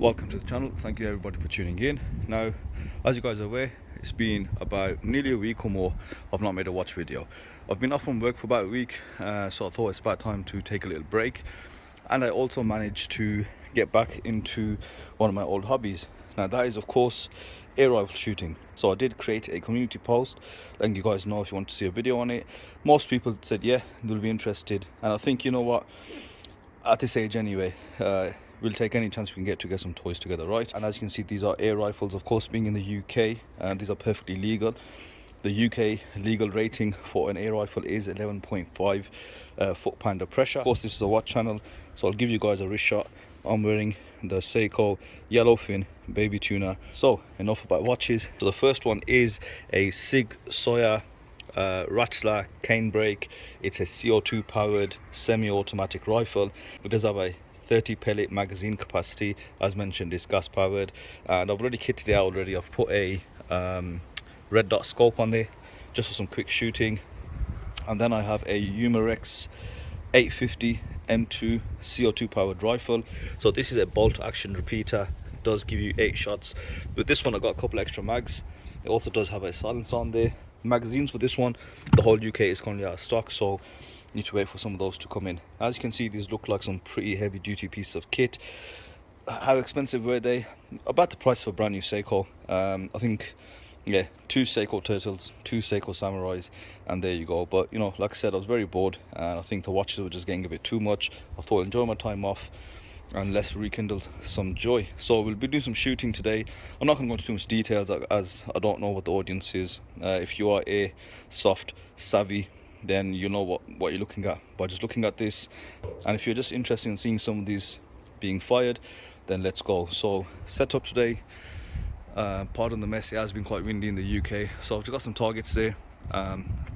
Welcome to the channel. Thank you everybody for tuning in. Now, as you guys are aware, it's been about nearly a week or more I've not made a watch video. I've been off from work for about a week, so I thought it's about time to take a little break. And I also managed to get back into one of my old hobbies. Now that is of course air rifle shooting. So I did create a community post letting you guys know if you want to see a video on it. Most people said yeah, they'll be interested, and I think, you know what, at this age anyway, we'll take any chance we can get to get some toys together, right? And as you can see, these are air rifles. Of course, being in the UK, and these are perfectly legal. The UK legal rating for an air rifle is 11.5 foot-pound of pressure. Of course, this is a watch channel, so I'll give you guys a wrist shot. I'm wearing the Seiko Yellowfin Baby Tuner. So enough about watches. So the first one is a Sig Sauer Rattler cane brake. It's a CO2 powered semi-automatic rifle. It does have a 30 pellet magazine capacity. As mentioned, it's gas powered, and I've already kitted it out already. I've put a red dot scope on there just for some quick shooting, and then I have a Umarex 850 M2 CO2 powered rifle. So this is a bolt action repeater. It does give you 8 shots. With this one I got a couple extra mags. It also does have a silencer on there. Magazines for this one, the whole UK is currently out of stock, so need to wait for some of those to come in. As you can see, these look like some pretty heavy duty pieces of kit. How expensive were they? About the price of a brand new Seiko. I think, yeah, 2 Seiko Turtles, 2 Seiko Samurais, and there you go. But you know, like I said, I was very bored, and I think the watches were just getting a bit too much. I thought I'd enjoy my time off and let's rekindle some joy. So we'll be doing some shooting today. I'm not going to go into too much details as I don't know what the audience is. If you are airsoft savvy, then you know what you're looking at by just looking at this. And if you're just interested in seeing some of these being fired, then let's go. So setup today, pardon the mess, it has been quite windy in the UK, so I've just got some targets there.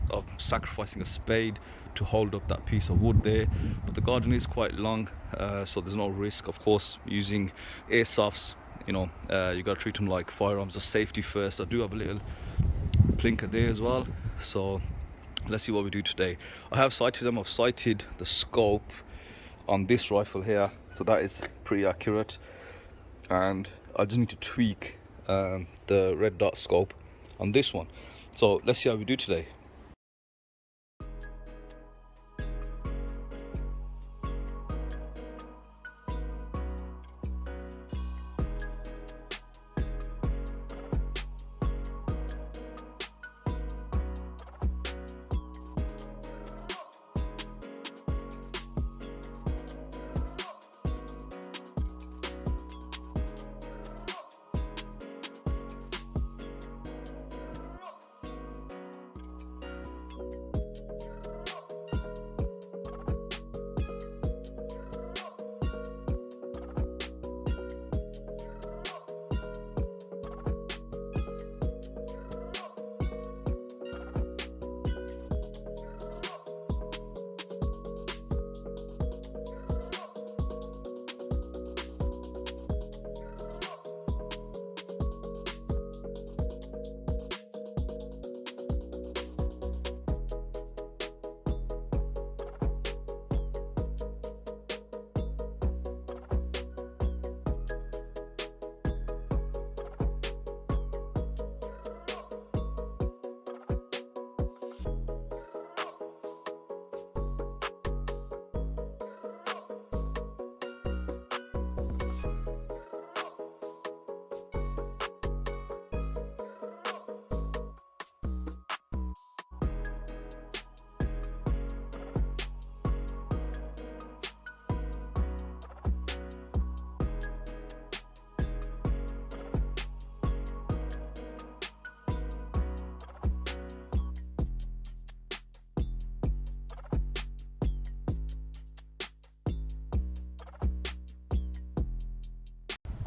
Of sacrificing a spade to hold up that piece of wood there, but the garden is quite long, so there's no risk. Of course, using airsofts, you know, you got to treat them like firearms, just safety first. I do have a little plinker there as well, so let's see what we do today. I have sighted them. I've sighted the scope on this rifle here, so that is pretty accurate, and I just need to tweak the red dot scope on this one. So let's see how we do today.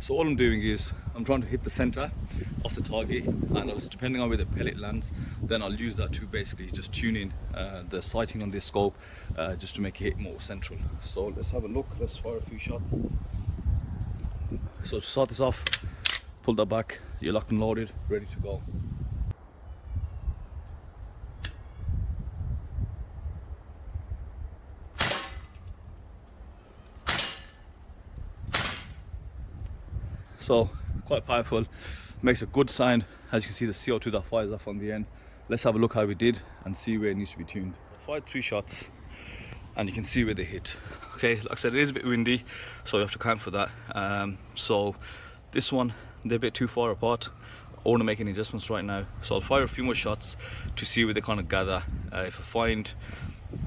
So all I'm doing is I'm trying to hit the center of the target, and depending on where the pellet lands, then I'll use that to basically just tune in the sighting on this scope, just to make it hit more central. So let's have a look. Let's fire a few shots. So to start this off, pull that back, you're locked and loaded, ready to go. so quite powerful, makes a good sound. As you can see, the CO2 that fires off on the end. Let's have a look how we did and see where it needs to be tuned. I fired 3 shots and you can see where they hit. Okay, like I said, it is a bit windy, so you have to account for that. So this one, they're a bit too far apart. I want to make any adjustments right now, so I'll fire a few more shots to see where they kind of gather. If I find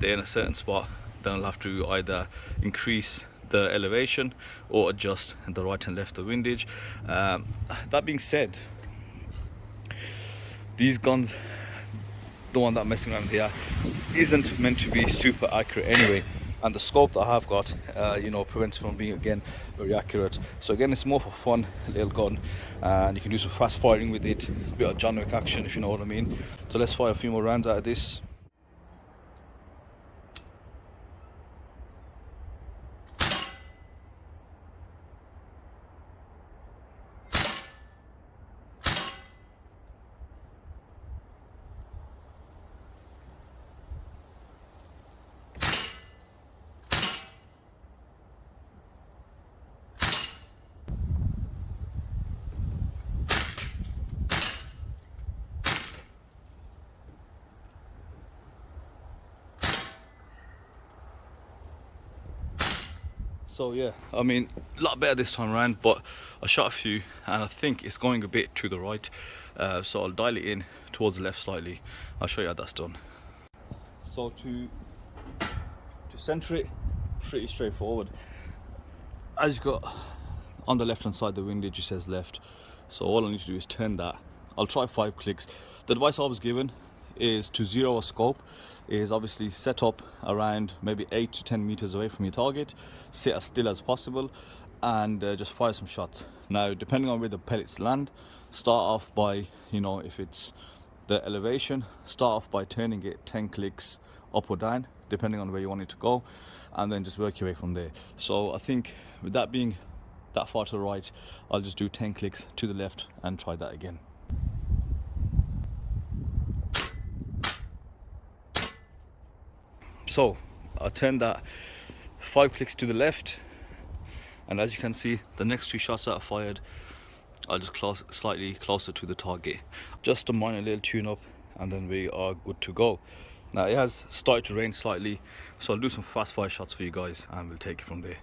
they're in a certain spot, then I'll have to either increase the elevation or adjust the right and left of windage. That being said, these guns, the one that I'm messing around with here, isn't meant to be super accurate anyway, and the scope that I have got you know, prevents it from being, again, very accurate. So again, it's more for fun, a little gun, and you can do some fast firing with it, a bit of John Wick action, if you know what I mean. So let's fire a few more rounds out of this. So yeah, I mean, a lot better this time around, but I shot a few and I think it's going a bit to the right, so I'll dial it in towards the left slightly. I'll show you how that's done. So to center it, pretty straightforward. As you've got on the left hand side, the windage, it says left, so all I need to do is turn that. I'll try 5 clicks. The advice I was given is to zero a scope, is obviously set up around maybe 8 to 10 meters away from your target, sit as still as possible, and just fire some shots. Now, depending on where the pellets land, start off by, you know, if it's the elevation, start off by turning it 10 clicks up or down, depending on where you want it to go, and then just work your way from there. So I think with that being that far to the right, I'll just do 10 clicks to the left and try that again. So I turned that 5 clicks to the left, and as you can see, the next 2 shots that I fired, I'll just slightly closer to the target, just a minor little tune up, and then we are good to go. Now it has started to rain slightly, so I'll do some fast fire shots for you guys and we'll take it from there.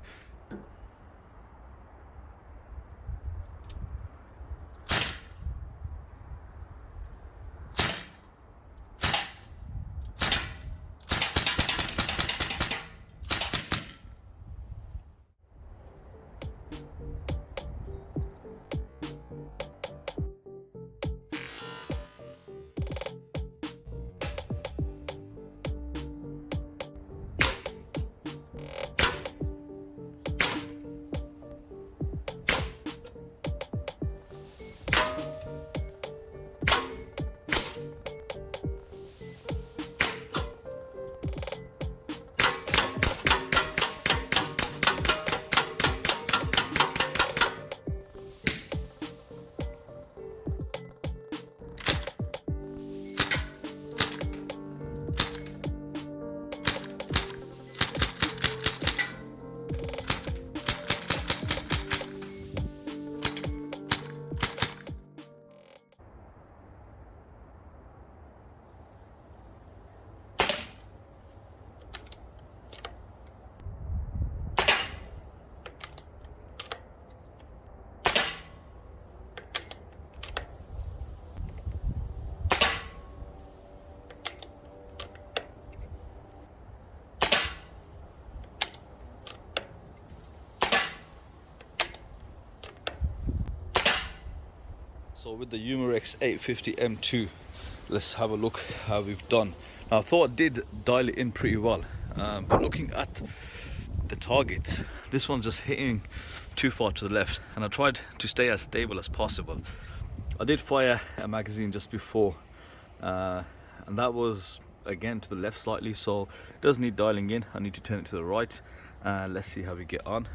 So with the Umarex 850 M2, let's have a look how we've done. Now, I thought I did dial it in pretty well, but looking at the targets, this one's just hitting too far to the left, and I tried to stay as stable as possible. I did fire a magazine just before, and that was again to the left slightly, so it does need dialing in. I need to turn it to the right, and let's see how we get on.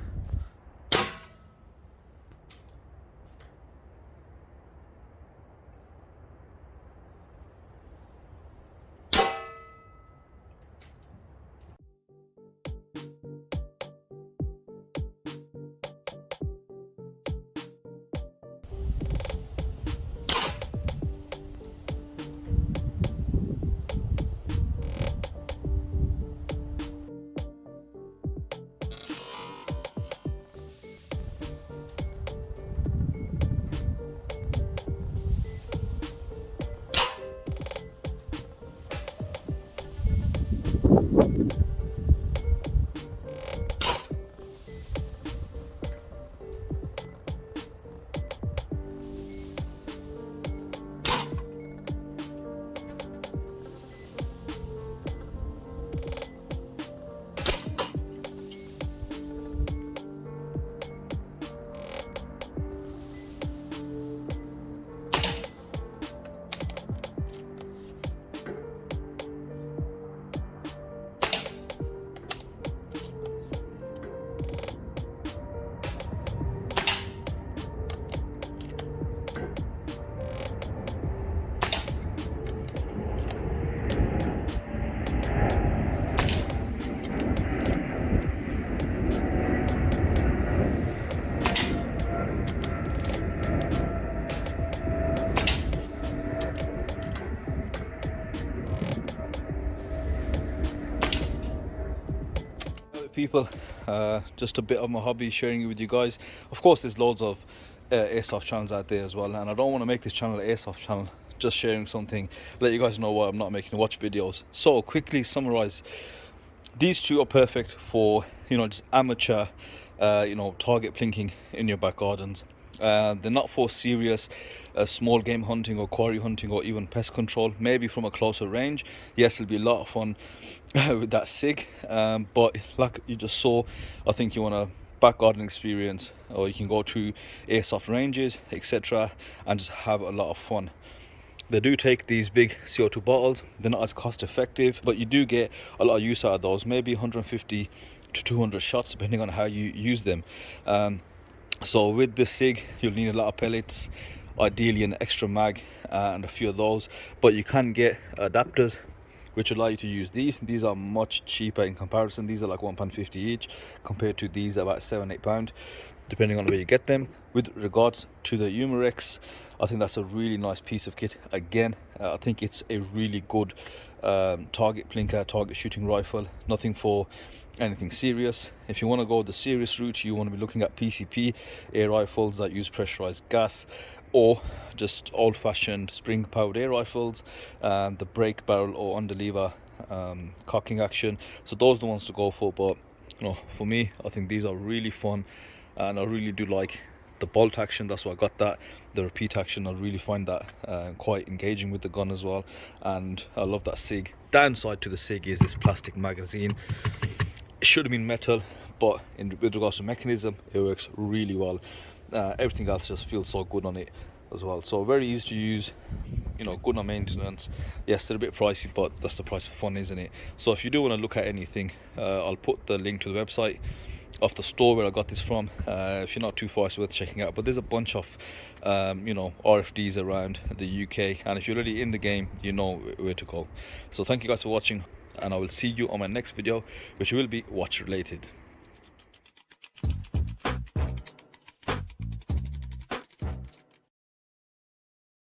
people, just a bit of my hobby, sharing it with you guys. Of course there's loads of airsoft channels out there as well, and I don't want to make this channel an airsoft channel, just sharing something, let you guys know why I'm not making watch videos. So quickly summarize, these two are perfect for, you know, just amateur you know, target plinking in your back gardens. They're not for serious small game hunting or quarry hunting or even pest control. Maybe from a closer range, yes, it'll be a lot of fun with that Sig, but like you just saw, I think you want a back garden experience, or you can go to airsoft ranges, etc., and just have a lot of fun. They do take these big CO2 bottles, they're not as cost effective, but you do get a lot of use out of those, maybe 150 to 200 shots depending on how you use them. So with the Sig, you'll need a lot of pellets, ideally an extra mag and a few of those, but you can get adapters which allow you to use these. These are much cheaper in comparison. These are like £1.50 each compared to these about £7-8 depending on where you get them. With regards to the Umarex, I think that's a really nice piece of kit. Again, I think it's a really good target plinker, target shooting rifle. Nothing for anything serious. If you want to go the serious route, you want to be looking at PCP air rifles that use pressurized gas, or just old-fashioned spring-powered air rifles, the brake barrel or underlever cocking action. So those are the ones to go for. But you know, for me, I think these are really fun, and I really do like the bolt action. That's why I got that. The repeat action, I really find that quite engaging with the gun as well, and I love that Sig. Downside to the Sig is this plastic magazine. It should have been metal, but with regards to mechanism, it works really well. Everything else just feels so good on it as well. So very easy to use, you know, good on maintenance. Yes, they're a bit pricey, but that's the price of fun, isn't it? So if you do want to look at anything, I'll put the link to the website of the store where I got this from. If you're not too far, it's worth checking out. But there's a bunch of you know, RFDs around the UK, and if you're already in the game, you know where to go. So thank you guys for watching, and I will see you on my next video, which will be watch related.